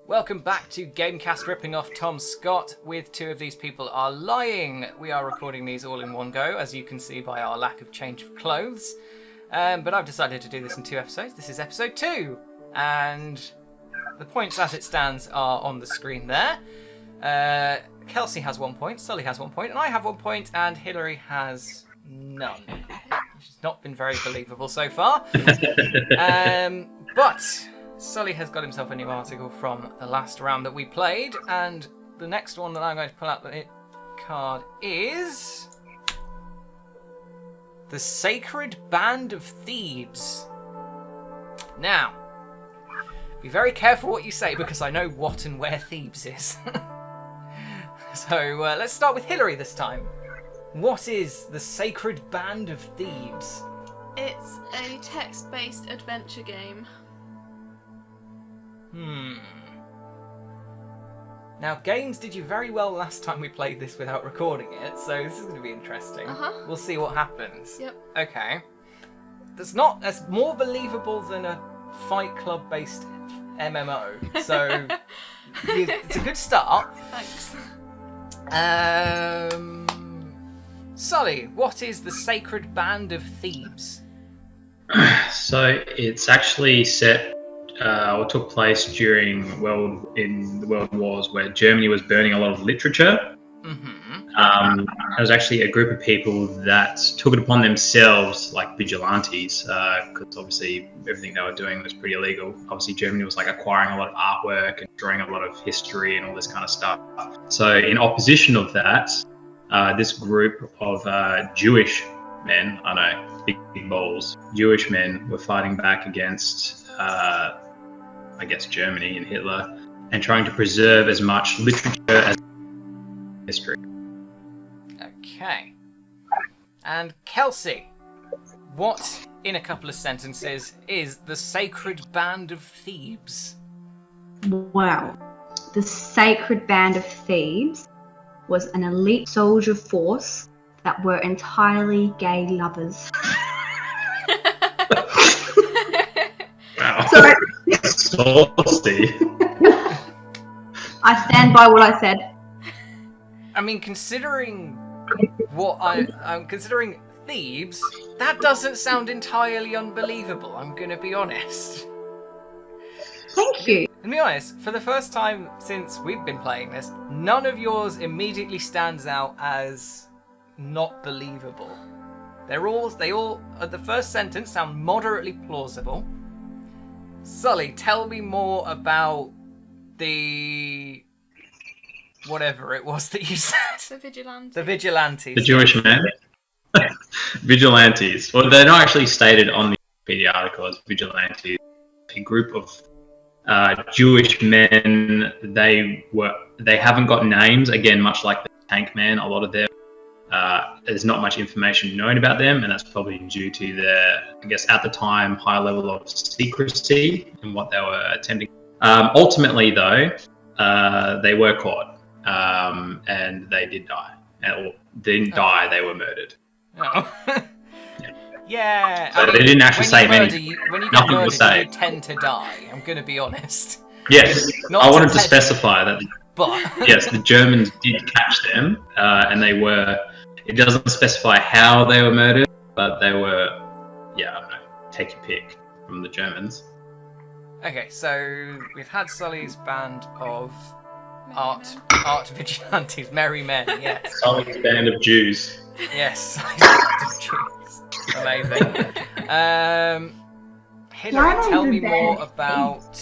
Welcome back to GameCast ripping off Tom Scott, with two of these people are lying. We are recording these all in one go, as you can see by our lack of change of clothes. But I've decided to do this in 2 episodes. This is episode 2, and the points as it stands are on the screen there. Kelsey has 1 point, Sully has 1 point, and I have 1 point, and Hillary has none. Which has not been very believable so far. But Sully has got himself a new article from the last round that we played, and the next one that I'm going to pull out the card is the Sacred Band of Thebes. Now, be very careful what you say, because I know what and where Thebes is. So let's start with Hillary this time. What is the Sacred Band of Thebes? It's a text-based adventure game. Now, games did you very well last time we played this without recording it, so this is going to be interesting. We'll see what happens. Yep. Okay. That's more believable than a Fight Club-based MMO, so it's a good start. Thanks. Sully, what is the Sacred Band of Thebes? So it's actually set, or took place during the World Wars, where Germany was burning a lot of literature. There was actually a group of people that took it upon themselves, like vigilantes, because obviously everything they were doing was pretty illegal. Obviously Germany was like acquiring a lot of artwork and destroying a lot of history and all this kind of stuff. So in opposition of that, this group of Jewish men, I know, big balls, Jewish men were fighting back against, I guess, Germany and Hitler, and trying to preserve as much literature as history. Okay. And Kelsey, what, in a couple of sentences, is the Sacred Band of Thebes? Wow. The Sacred Band of Thebes was an elite soldier force that were entirely gay lovers. Wow. Sorry. Saucy. I stand by what I said. I mean, considering what I'm considering Thebes, that doesn't sound entirely unbelievable, I'm gonna be honest. Thank you. To be honest, for the first time since we've been playing this, none of yours immediately stands out as not believable. They all, at the first sentence, sound moderately plausible. Sully, tell me more about the whatever it was that you said. The Vigilantes. The Vigilantes. The Jewish men. Vigilantes. Well, they're not actually stated on the Wikipedia article as vigilantes. A group of Jewish men. They haven't got names. Again, much like the Tank Man, a lot of them. There's not much information known about them, and that's probably due to their, I guess, at the time, high level of secrecy in what they were attempting. Ultimately, though, they were caught, and they did die. Or didn't die; they were murdered. Oh. Yeah. So they didn't actually say anything. When you get Nothing murdered, was said. you tend to die. I'm going to be honest. Yes, I wanted to specify that. But Yes, the Germans did catch them, and they were. It doesn't specify how they were murdered, but they were. Yeah, I don't know. Take your pick from the Germans. okay, so we've had Sully's band of art vigilantes, merry men. Yes, Sully's band of Jews. yes, Sully's band of Jews. Amazing. Hillary, tell me more about.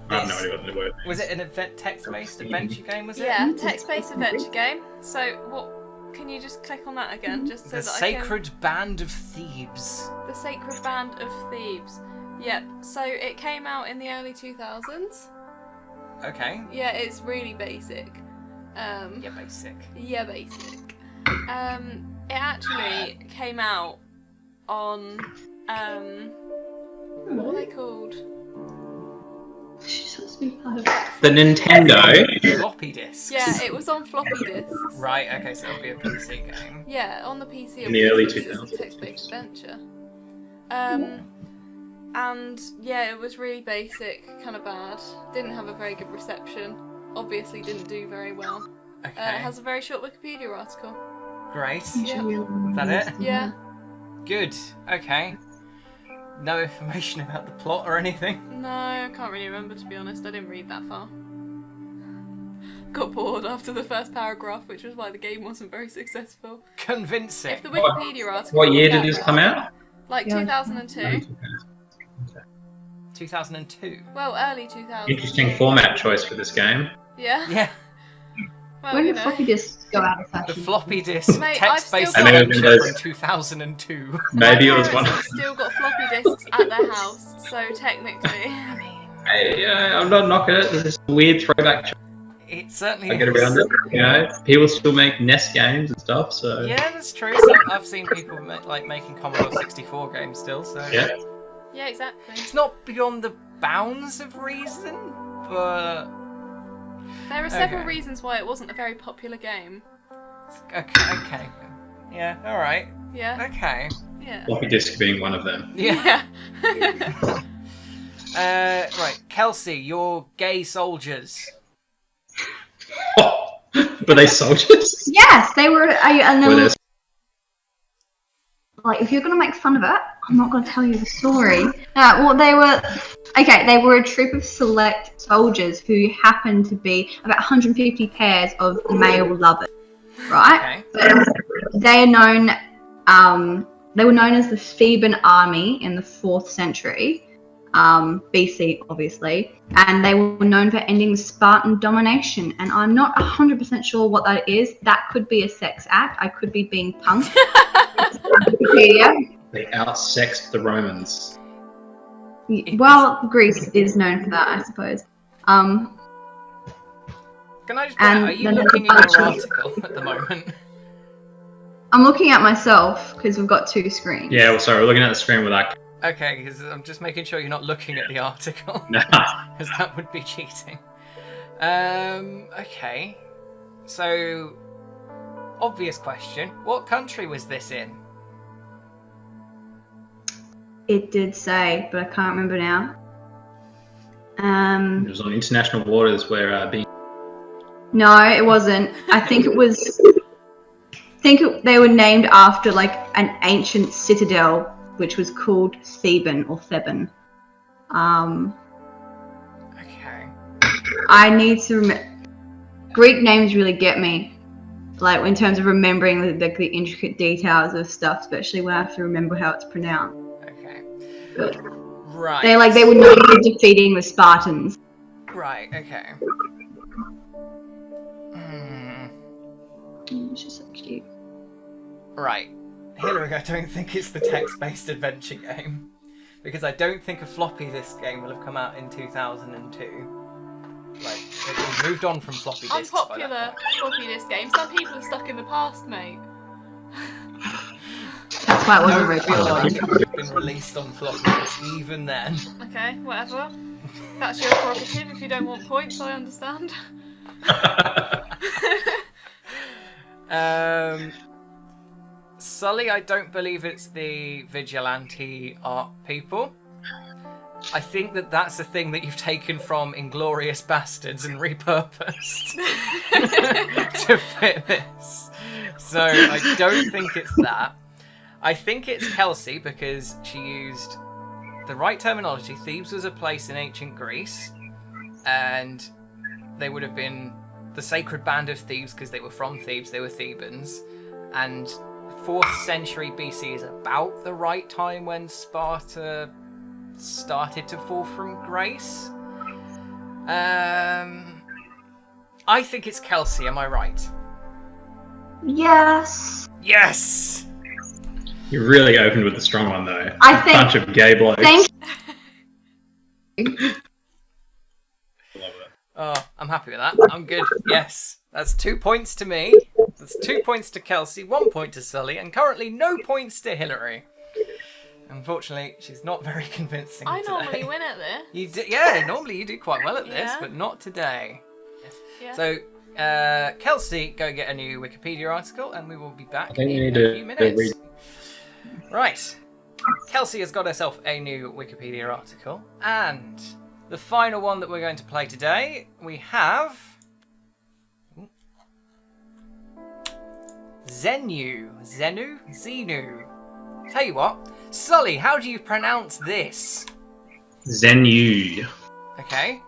I have no idea what they were. Was it an text-based adventure game? Was it? Yeah, text-based adventure game. So, what? Can you just click on that again, just so The that Sacred Band of Thebes. The Sacred Band of Thebes. Yep. So it came out in the early 2000s. Okay. Yeah, it's really basic. Yeah, basic. Yeah, basic. It actually came out on what are they called? The Nintendo. Floppy disks. Yeah, it was on floppy disks. Right. Okay, so it'll be a PC game. Yeah, on the PC. In the early It's a 2000s. text-based adventure. And yeah, it was really basic, kind of bad. Didn't have a very good reception. Obviously didn't do very well. Okay. It has a very short Wikipedia article. Great. Yeah. Is that it? Yeah. Good. Okay. No information about the plot or anything? No, I can't really remember, to be honest. I didn't read that far. Got bored after the first paragraph, which was why the game wasn't very successful. Convincing. If the Wikipedia article What year was did that this bad- come out? Like Yeah. 2002. 2002. Well, early 2000s. Interesting format choice for this game. Yeah. Yeah. Well, When you did know. floppy disks go out of The fashion? floppy disk Mate, text-based I've still got- adventure from 2002. Maybe it My was one. parents have still got floppy disks at their house, so technically. Hey, I'm not knocking it. It's just a weird throwback. It certainly I get is. around it. You know, people still make NES games and stuff. So Yeah, that's true. So I've seen people making Commodore 64 games still. So yeah. Yeah, exactly. it's not beyond the bounds of reason, but There are several Okay. reasons why it wasn't a very popular game. okay. Yeah. All right. Yeah. Okay. Yeah. Floppy disk being one of them. Yeah. Yeah. Right, Kelsey, you're gay soldiers. Were they soldiers? Yes, they were. And Were then, there like, if you're gonna make fun of it, I'm not gonna tell you the story. Well, they were. Okay, they were a troop of select soldiers who happened to be about 150 pairs of male lovers, right? Okay. But they are known. They were known as the Theban army in the 4th century, BC, obviously, and they were known for ending Spartan domination. And I'm not 100% sure what that is. That could be a sex act. I could be being punked. Yeah. they outsexed the Romans? Well, Greece is known for that, I suppose. Can I just? And Are you then looking there's a at your bunch article at the moment? I'm looking at myself because we've got 2 screens. Yeah. Well, sorry, we're looking at the screen with that. Okay, because I'm just making sure you're not looking at the article, Nah. because that would be cheating. Okay. So, obvious question: what country was this in? It did say, but I can't remember now. It was on international waters where being. No, it wasn't. I think it was. They were named after like an ancient citadel, which was called Theban or Theban. Okay. I need to Greek names really get me, like in terms of remembering the intricate details of stuff, especially when I have to remember how it's pronounced. Okay. But Right. they were known for defeating the Spartans. Right. Okay. Hmm. It's just so cute. Right. Hillary, I don't think it's the text-based adventure game. Because I don't think a floppy disk game will have come out in 2002. Like, we moved on from floppy disks. by that Unpopular point. floppy disk game. Some people are stuck in the past, mate. That's why it wasn't Don't very feel popular. like it would have been released on floppy disk even then. Okay, whatever. That's your prerogative. If you don't want points, I understand. Sully, I don't believe it's the vigilante art people. I think that's a thing that you've taken from Inglorious Bastards and repurposed to fit this. So I don't think it's that. I think it's Kelsey because she used the right terminology. Thebes was a place in ancient Greece, and they would have been the Sacred Band of Thebes because they were from Thebes, they were Thebans, and 4th century BC is about the right time when Sparta started to fall from grace. I think it's Kelsey, am I right? Yes. Yes! You really opened with a strong one though. I think- Bunch of gay blokes. Thank Love it. Oh, I'm happy with that. I'm good. Yes. That's 2 points to me. That's 2 points to Kelsey, 1 point to Sully, and currently no points to Hillary. Unfortunately, she's not very convincing I today. normally win at this. You do, yeah, normally you do quite well at this, Yeah. but not today. Yeah. So, Kelsey, go get a new Wikipedia article, and we will be back I think we in need a to few minutes. read. Right. Kelsey has got herself a new Wikipedia article. And the final one that we're going to play today, we have... Xenu. Tell you what, Sully, how do you pronounce this? Xenu. Okay.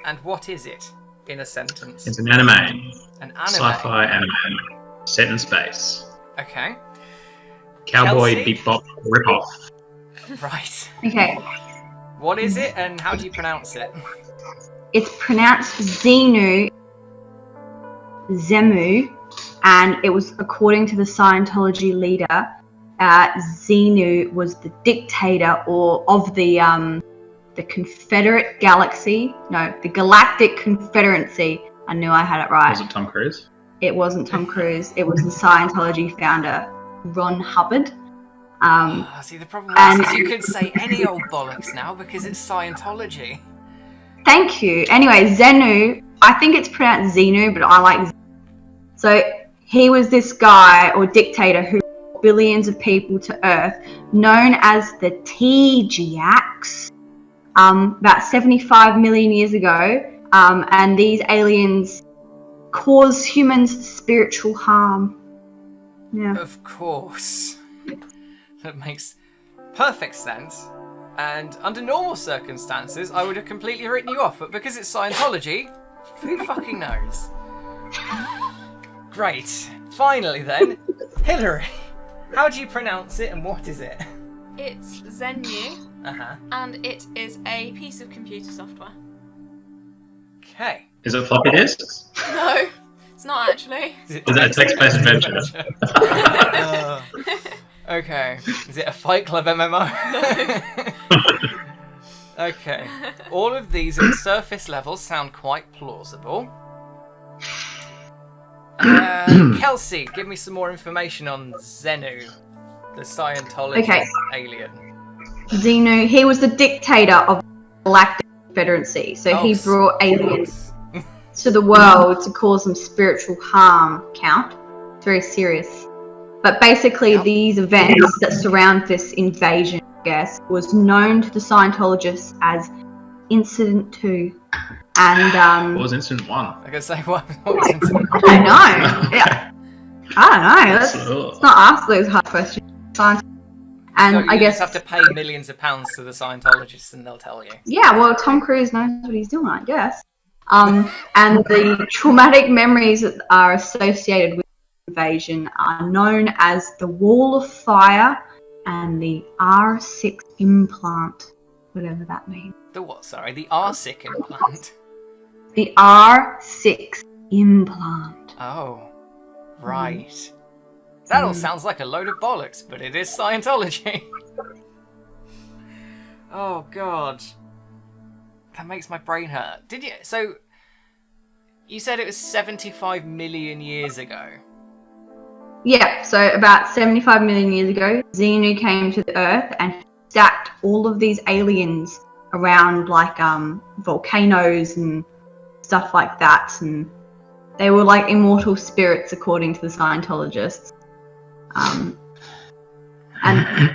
And what is it in a sentence? It's an anime. An anime. Sci-fi anime. Set in space. Okay. Cowboy Kelsey? Bebop ripoff. Right. Okay. What is it and how do you pronounce it? It's pronounced Xenu, and it was according to the Scientology leader. Xenu was the dictator of the Confederate Galaxy. No, the Galactic Confederacy. I knew I had it right. Was it Tom Cruise? It wasn't Tom Cruise. It was the Scientology founder, Ron Hubbard. See, the problem is you could say any old bollocks now because it's Scientology. Thank you. Anyway, Xenu, I think it's pronounced Xenu, but I like Xenu. So he was this guy or dictator who brought billions of people to Earth, known as the Tegeacs, about 75 million years ago. And these aliens cause humans spiritual harm. Yeah. Of course. That makes perfect sense. And under normal circumstances, I would have completely written you off. But because it's Scientology, who fucking knows? Great. Finally then, Hillary, how do you pronounce it and what is it? It's Xenu, and it is a piece of computer software. Okay. Is it floppy disks? No, it's not actually. Is it a text-based adventure? Okay. Is it a Fight Club MMO? Okay. All of these at surface level sound quite plausible. Kelsey, give me some more information on Xenu, the Scientology alien. Xenu, he was the dictator of the Galactic Confederacy. So he brought aliens to the world to cause them spiritual harm. It's very serious. But basically, these events that surround this invasion, I guess, was known to the Scientologists as Incident 2. And what was Incident 1? I can say what was Incident 1? I know. Yeah. I don't know. Let's not ask those hard questions. And So I guess just have to pay millions of pounds to the Scientologists, and they'll tell you. Yeah, well, Tom Cruise knows what he's doing, I guess. And the traumatic memories that are associated with invasion are known as the Wall of Fire and the R6 implant, whatever that means. The what, sorry? The R6 implant? The R6 implant. Oh, right. That all sounds like a load of bollocks, but it is Scientology. Oh, God. That makes my brain hurt. So, you said it was 75 million years ago. Yeah, so about 75 million years ago, Xenu came to the Earth and stacked all of these aliens around like volcanoes and stuff like that, and they were like immortal spirits according to the Scientologists. And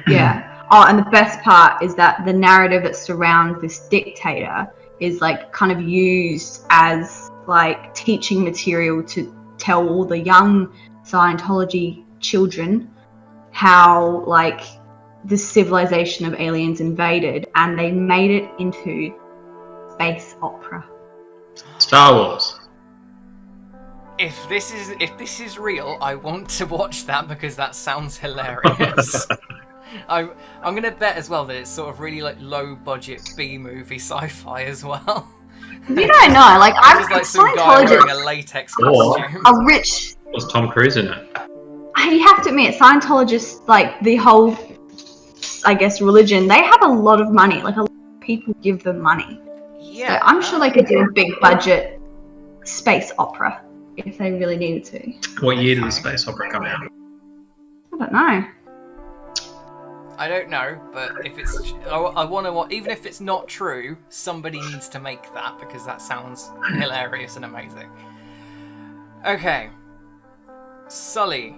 yeah. Oh, and the best part is that the narrative that surrounds this dictator is like kind of used as like teaching material to tell all the young Scientology children how like the civilization of aliens invaded, and they made it into space opera. Star Wars. If this is real, I want to watch that because that sounds hilarious. I'm gonna bet as well that it's sort of really like low budget B movie sci-fi as well. You don't know, like I'm just like some guy wearing a latex costume. A rich. Was Tom Cruise in it? You have to admit, Scientologists, like the whole, I guess, religion, they have a lot of money. Like a lot of people give them money. Yeah. So I'm sure they could do a big budget space opera if they really needed to. What year did the space opera come out? I don't know. I don't know, but if it's, I want to. Even if it's not true, somebody needs to make that because that sounds hilarious and amazing. Okay, Sully,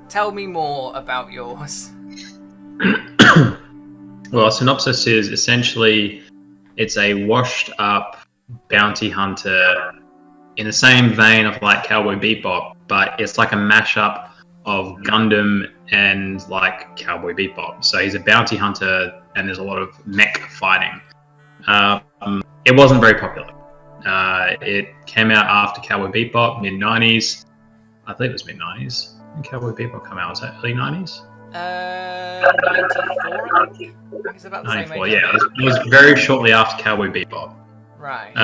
tell me more about yours. Well, a synopsis is essentially it's a washed up bounty hunter in the same vein of like Cowboy Bebop, but it's like a mashup of Gundam and like Cowboy Bebop. So he's a bounty hunter and there's a lot of mech fighting. It wasn't very popular. It came out after Cowboy Bebop, mid-90s. I believe it was mid-90s. When Cowboy Bebop came out, was that early 90s? 94, I think. I think it's about the same 94, age. yeah. It was very shortly after Cowboy Bebop. Right.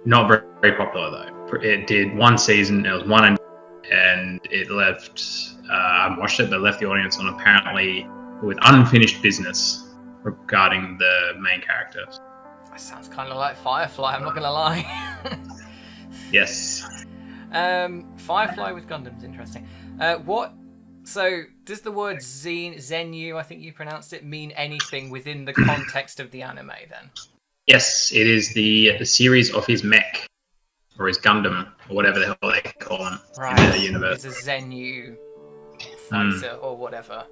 Not very, very popular though. It did one season, it was one and it left, I watched it, but left the audience on apparently with unfinished business regarding the main character. That sounds kind of like Firefly, I'm not going to lie. Yes. Firefly with Gundam's interesting. So, does the word Xenu, I think you pronounced it, mean anything within the context of the anime then? Yes, it is the series of his mech, or his Gundam, or whatever the hell they call him in the universe. It's a Xenu fighter or whatever.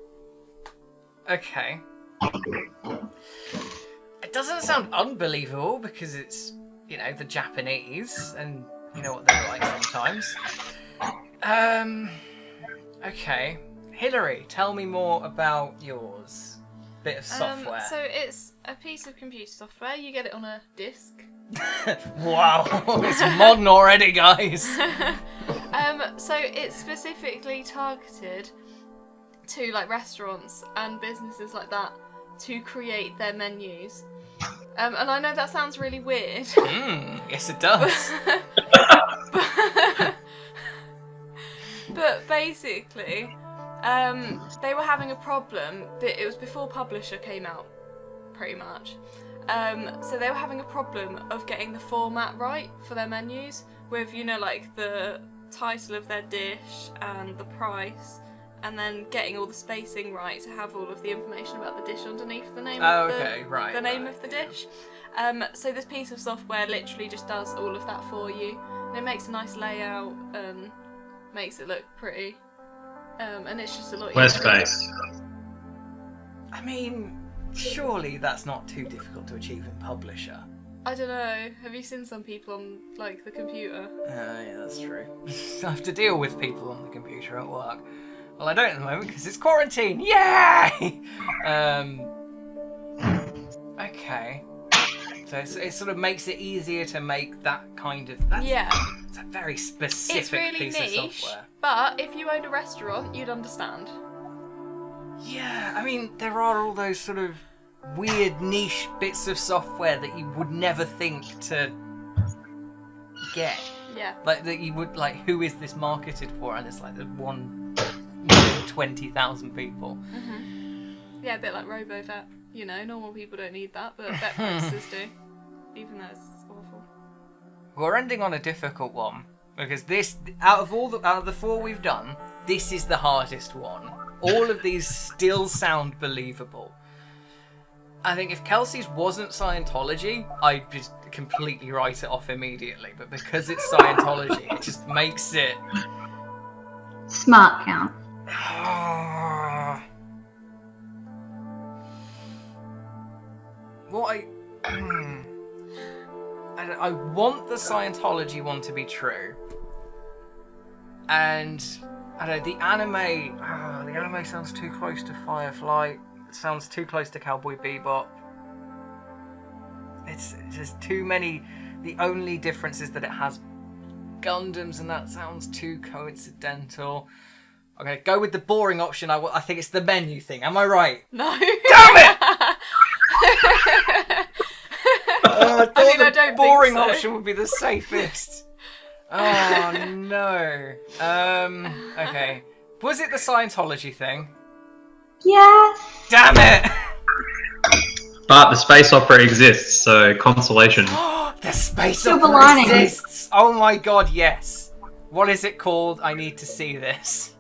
Okay. It doesn't sound unbelievable because it's, the Japanese, and you know what they're like sometimes. Okay. Hillary, tell me more about yours. Bit of software. So it's a piece of computer software. You get it on a disc. Wow, it's modern already, guys. So it's specifically targeted to like restaurants and businesses like that to create their menus. And I know that sounds really weird. Yes, it does. But basically, they were having a problem. It was before Publisher came out, pretty much. So they were having a problem of getting the format right for their menus with, like the title of their dish and the price, and then getting all the spacing right to have all of the information about the dish underneath the name of the dish. So this piece of software literally just does all of that for you. And it makes a nice layout and makes it look pretty. And it's just a lot easier. Where's space? I mean, surely that's not too difficult to achieve in Publisher. I don't know. Have you seen some people on like the computer? Yeah, that's true. I have to deal with people on the computer at work. Well, I don't at the moment because it's quarantine. Yay! Okay. So it sort of makes it easier to make that kind of... It's a very specific it's really piece niche, of software. But if you owned a restaurant, you'd understand. Yeah, I mean, there are all those sort of weird niche bits of software that you would never think to get. Yeah. Like, that you would, like, who is this marketed for? And it's like the 1,020,000 people. Mm-hmm. Yeah, a bit like RoboVet. Normal people don't need that, but vet practices do. Even though it's awful. We're ending on a difficult one. Because this, out of the four we've done, this is the hardest one. All of these still sound believable. I think if Kelsey's wasn't Scientology, I'd just completely write it off immediately. But because it's Scientology, it just makes it... Smart count. I want the Scientology one to be true. And I don't know, the anime sounds too close to Firefly. It sounds too close to Cowboy Bebop. It's just too many. The only difference is that it has Gundams, and that sounds too coincidental. Okay, go with the boring option. I think it's the menu thing. Am I right? No. Damn it! I thought the boring option would be the safest. Oh no. Okay. Was it the Scientology thing? Yes. Damn it! But the space opera exists, so consolation. The space Silver opera lining. exists! Oh my god, yes. What is it called? I need to see this.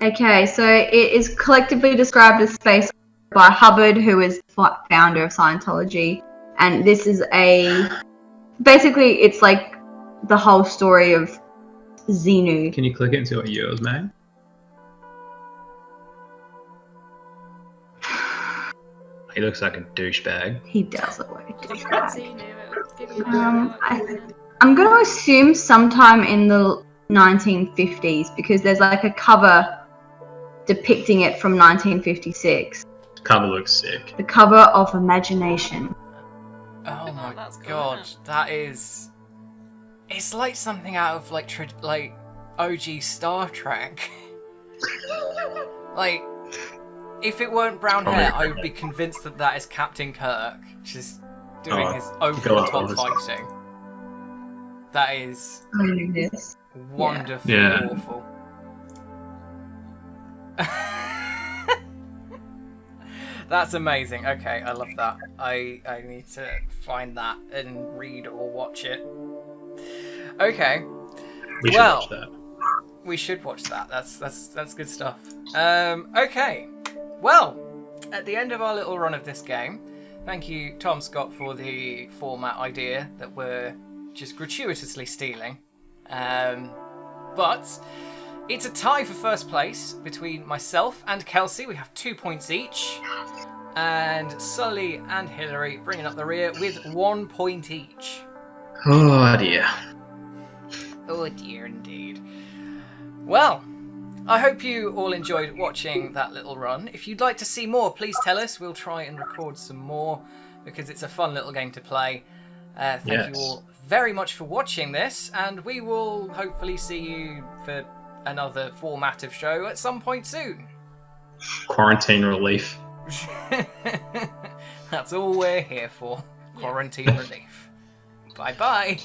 Okay, so it is collectively described as space by Hubbard, who is founder of Scientology, and this is basically it's like the whole story of Xenu. Can you click it and see what year it was made? He looks like a douchebag. He does look like a Think about douchebag. Xenu, it'll give you an idea. I'm going to assume sometime in the 1950s because there's like a cover depicting it from 1956. Cover looks sick. The cover of Imagination. Oh my that's cool, god, isn't it? that is. It's like something out of like OG Star Trek. Like, if it weren't brown hair, I would be convinced that that is Captain Kirk, just doing his over-the-top fighting. That is wonderfully awful. That's amazing. Okay, I love that. I need to find that and read or watch it. Okay. We should watch that. We should watch that. That's good stuff. Okay. Well, at the end of our little run of this game, thank you, Tom Scott, for the format idea that we're just gratuitously stealing. But it's a tie for first place between myself and Kelsey. We have 2 points each. And Sully and Hillary bringing up the rear with 1 point each. Oh dear. Oh dear indeed. Well, I hope you all enjoyed watching that little run. If you'd like to see more, please tell us. We'll try and record some more because it's a fun little game to play. Thank you all very much for watching this, and we will hopefully see you for another format of show at some point soon. Quarantine relief. That's all we're here for. Quarantine relief. Bye-bye.